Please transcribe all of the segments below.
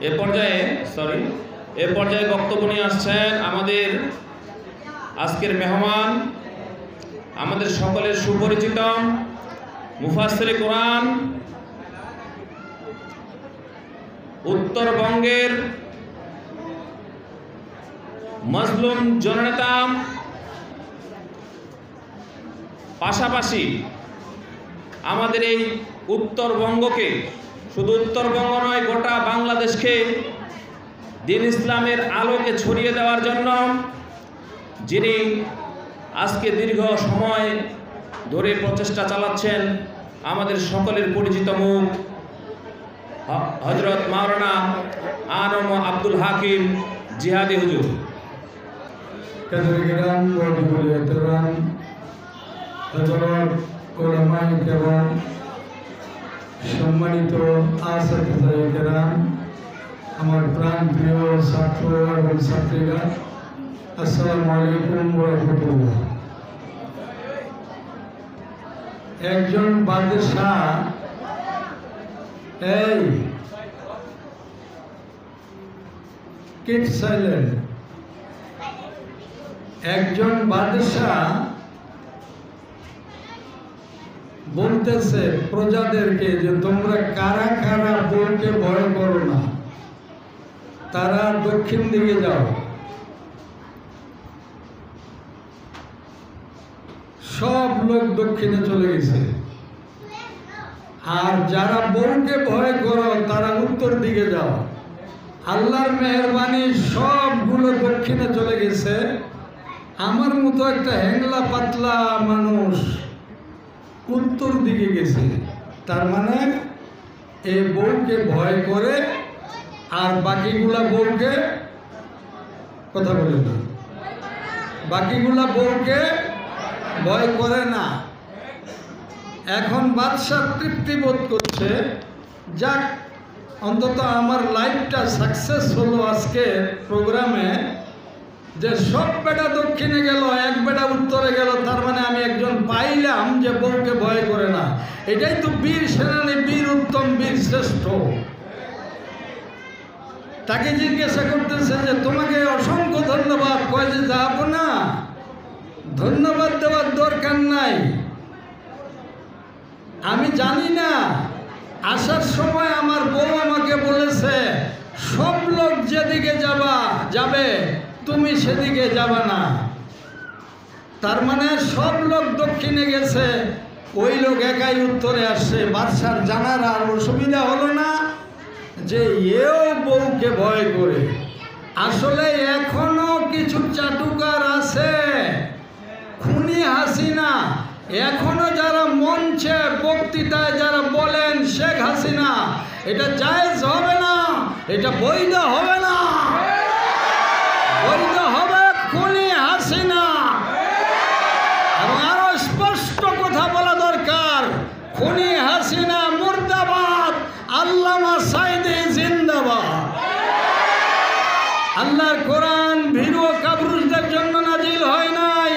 এ পর্যায়ে বক্তব্য নিয়ে আসছেন আমাদের আজকের মেহমান, আমাদের সকলের সুপরিচিত মুফাসসিরে কোরআন, উত্তরবঙ্গের মজলুম জননেতা, পাশাপাশি আমাদের এই উত্তরবঙ্গকে, শুধু উত্তরবঙ্গ নয় গোটা বাংলাদেশকে দ্বীন ইসলামের আলোকে ছড়িয়ে দেওয়ার জন্য যিনি আজকে দীর্ঘ সময় ধরে প্রচেষ্টা চালাচ্ছেন, আমাদের সকলের পরিচিত মুখ হযরত মাওলানা আনম আব্দুল হাকিম জিহাদি হুজুর। সম্মানিত আসিফায়ে-কেরাম, আমার প্রাণ প্রিয় ছাত্র এবং ছাত্রীরা, আসসালামু আলাইকুম ওয়া রাহমাতুল্লাহ। একজন বাদশাহ একজন বাদশাহ বলতেছে প্রজাদেরকে যে তোমরা কারা কারা বউকে ভয় করো না, তারা দক্ষিণ দিকে যাও। সব লোক দক্ষিণে চলে গেছে। আর যারা বউকে ভয় করো তারা উত্তর দিকে যাও। আল্লাহর মেহেরবানি সবগুলো দক্ষিণে চলে গেছে। আমার মতো একটা হ্যাংলা পাতলা মানুষ উত্তর দিকে গেছে। তার মানে এই বউকে ভয় করে, আর বাকিগুলা বউকে কথা বলে না, বাকিগুলা বউকে ভয় করে না। এখন বাদশাহ তৃপ্তি বোধ করছে, যাক অন্তত আমার লাইফটা সাকসেস হলো আজকে প্রোগ্রামে, যে সব বেটা দক্ষিণে গেল, এক বেটা উত্তরে গেল, তার মানে আমি একজন পাইলাম যে বউকে ভয় করে না। এটাই তো বীর সেনানী, বীর উত্তম, বীর শ্রেষ্ঠ। তাকে জিজ্ঞাসা করতেছে যে তোমাকে অসংখ্য ধন্যবাদ। কয় যে যাব না, ধন্যবাদ দেওয়ার দরকার নাই। আমি জানি না, আসার সময় আমার বউ আমাকে বলেছে সব লোক যেদিকে যাবে তুমি সেদিকে যাবা না। তার মানে সব লোক দক্ষিণে গেছে, ওই লোক একাই উত্তরে আসছে। বাদশার জানার আর অসুবিধা হলো না যে এও বউকে ভয় করে। আসলে এখনো কিছু চাটুকার আছে, খুনি হাসিনা। এখনো যারা মঞ্চে বক্তৃতায় যারা বলেন শেখ হাসিনা, এটা জায়েজ হবে না, এটা বৈধ হবে না, বৈধ হবে খুনি হাসিনা। এবং আরো স্পষ্ট কথা বলা দরকার, খুনি হাসিনা মুর্দাবাদ, আল্লামা সাঈদী জিন্দাবাদ। আল্লাহর কোরআন ভীরু ও কাপুরুষদের জন্য নাজিল হয় নাই,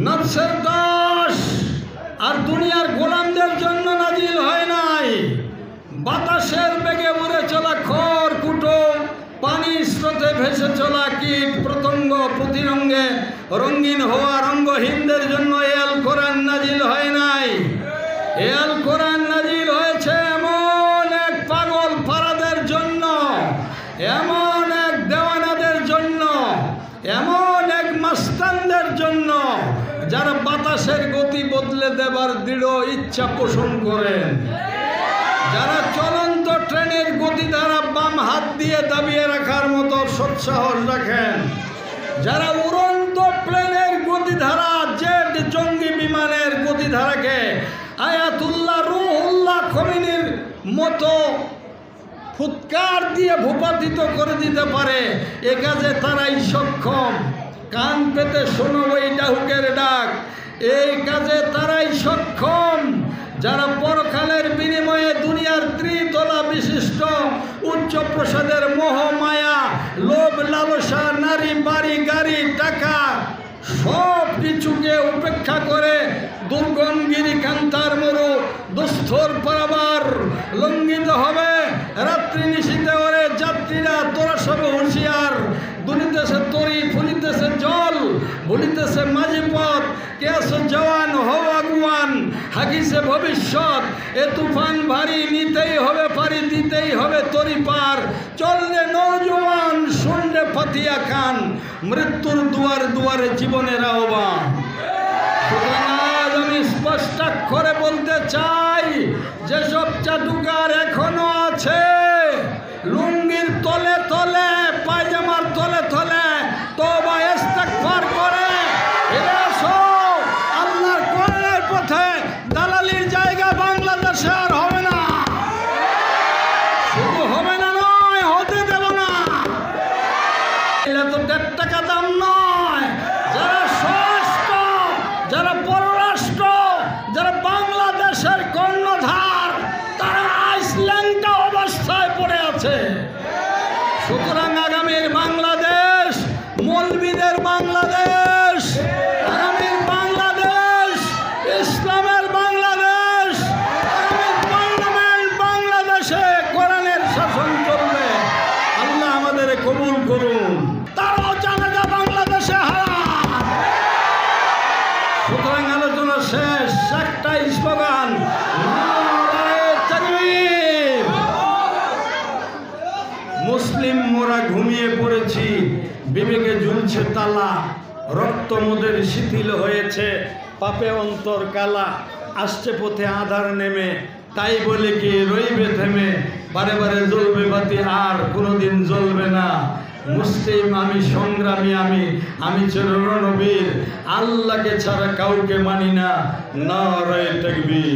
নফসের দাস আর দুনিয়ার গোলামদের জন্য নাজিল হয় নাই। বাতাসের বেগে উড়ে চলা খড় কুটো, পানির স্রোতে ভেসে চলা কীট পতঙ্গ, প্রতিরঙ্গে রঙিন হওয়া রঙ্গহীনদের জন্য আল কোরআন নাজিল হয় নাই। আল কোরআন নাজিল হয়েছে এমন এক পাগল ফারাদের জন্য, এমন এক দেওয়ানাদের জন্য, এমন এক মাস্তানদের জন্য যারা বাতাসের গতি বদলে দেবার দৃঢ় ইচ্ছা পোষণ করেন, যারা চলন্ত ট্রেনের গতিধারা বাম হাত দিয়ে দাবিয়ে রাখার মতো সৎসাহস রাখেন, যারা উড়ন্ত প্লেনের গতিধারা, জেট জঙ্গি বিমানের গতিধারাকে আয়াতুল্লাহ রুহুল্লাহ খমিনির মতো ফুৎকার দিয়ে ভূপাতিত করে দিতে পারে, এ কাজে তারাই সক্ষম। কান পেতে শোনো ওই ডাহুকের ডাক, এই কাজে তারাই সক্ষম যারা পরকালের বিনিময়ে দুনিয়ার ত্রিতলা বিশিষ্ট উচ্চ প্রসাদের মোহ মায়া, লোভ লালসা, নারী বাড়ি গাড়ি টাকা সব কিছুকে উপেক্ষা করে দুর্গম গিরিকান্তার মরু দুস্থর পারাবার লঙ্ঘিত হবে। রাত্রি নিশীথে ওরে জ্বলিতেছে তরি, ফুলিতেছে জল, বলিতেছে মাঝি পথ, কে আছো জওয়ান হও আগুয়ান, হাকিছে ভবিষ্যৎ, এ তুফান ভারী, নিতেই হবে পারি, দিতেই হবে তরি পার, চললে নৌজওয়ান, শুনলে ফাতিয়া খান, মৃত্যুর দুয়ার দুয়ারে জীবনের আহ্বান। আজ আমি স্পষ্টাক্ষরে বলতে চাই, যেসব চাটুকার এখনো আছে লুঙ্গির তলে তলে, পায়জামার তলে তলে তওবা ইস্তেগফার করে ফিরে আসো। আল্লাহর কোরআনের পথে দালালির জায়গা বাংলাদেশে আর হবে না। শুধু হবে না নয়, হতে দেব না। এটা তো 1.5 টাকা দাম নয়। যারা স্বরাষ্ট্র, যারা পররাষ্ট্র, যারা বাংলাদেশের কর্ণধার, তারা আইসল্যান্ডটা অবস্থায় পড়ে আছে। সুতরাং আগামীর বাংলাদেশ মৌলবীদের বাংলাদেশ, আগামীর বাংলাদেশ ইসলামের বাংলাদেশ, আগামীর পার্লামেন্ট বাংলাদেশে কোরআনের শাসন চলবে। আল্লাহ আমাদের কবুল করুন। তারাও জানে যে বাংলাদেশে হারাম। সুতরাং আলোচনা শেষ, একটাই স্লোগান, নারায়ে তাকবীর। মুসলিম মোরা ঘুমিয়ে পড়েছি, বিবেকে ঝুলছে তালা, রক্ত মোদের শিথিল হয়েছে, পাপে অন্তর কালা, আসছে পথে আধার নেমে, তাই বলে কি রইবে থেমে, বারে বারে জ্বলবে বাতি আর কোনোদিন জ্বলবে না। মুসলিম আমি, সংগ্রামী আমি চির রণবীর, আল্লাহকে ছাড়া কাউকে মানি না। নারায়ে তাকবীর।